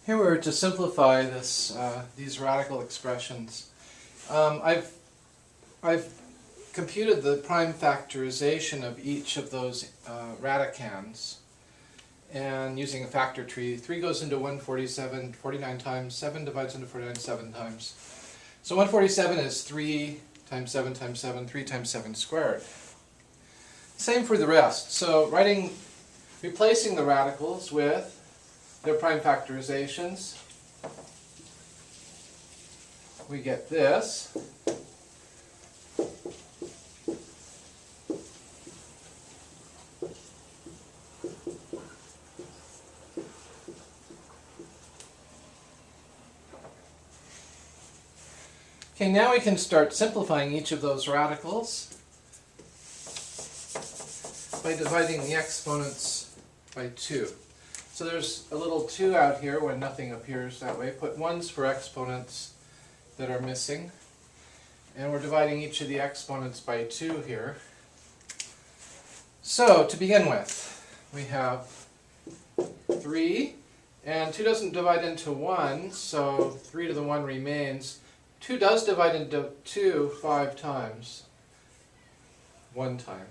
Here we're to simplify these radical expressions. I've computed the prime factorization of each of those radicands, and using a factor tree, 3 goes into 147 49 times, 7 divides into 49 7 times. So 147 is 3 times 7 times 7, 3 times 7 squared. Same for the rest. So replacing the radicals with their prime factorizations, we get this. Okay, now we can start simplifying each of those radicals by dividing the exponents by 2. So there's a little 2 out here when nothing appears that way. Put 1s for exponents that are missing. And we're dividing each of the exponents by 2 here. So to begin with, we have 3, and 2 doesn't divide into 1, so 3 to the 1 remains. 2 does divide into 2 5 times. 1 time.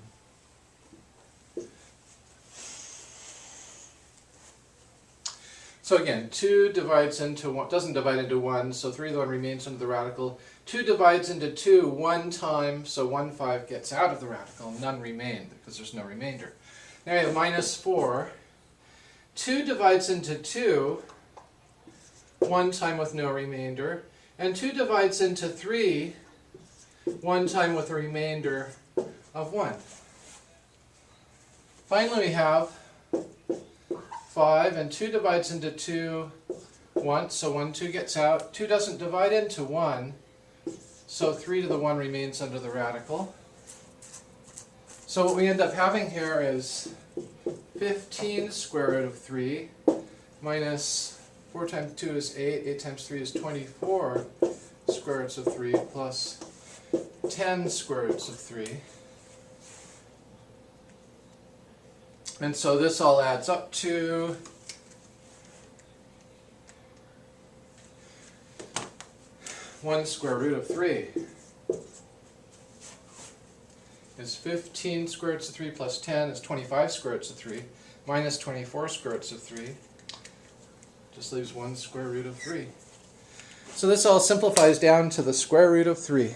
So again, 2 divides into 1, doesn't divide into 1, so 3 to the 1 remains under the radical. 2 divides into 2 1 time, so 1 5 gets out of the radical. None remain because there's no remainder. Now we have minus 4. 2 divides into 2 1 time with no remainder. And 2 divides into 3 1 time with a remainder of 1. Finally we have 5, and 2 divides into 2 once, so 1 2 gets out. 2 doesn't divide into 1, so 3 to the 1 remains under the radical. So what we end up having here is 15 square root of 3 minus 4 times 2 is 8, 8 times 3 is 24 square roots of 3 plus 10 square roots of 3. And so this all adds up to 1 square root of 3 is 15 square roots of 3 plus 10 is 25 square roots of 3 minus 24 square roots of 3. Just leaves 1 square root of 3. So this all simplifies down to the square root of 3.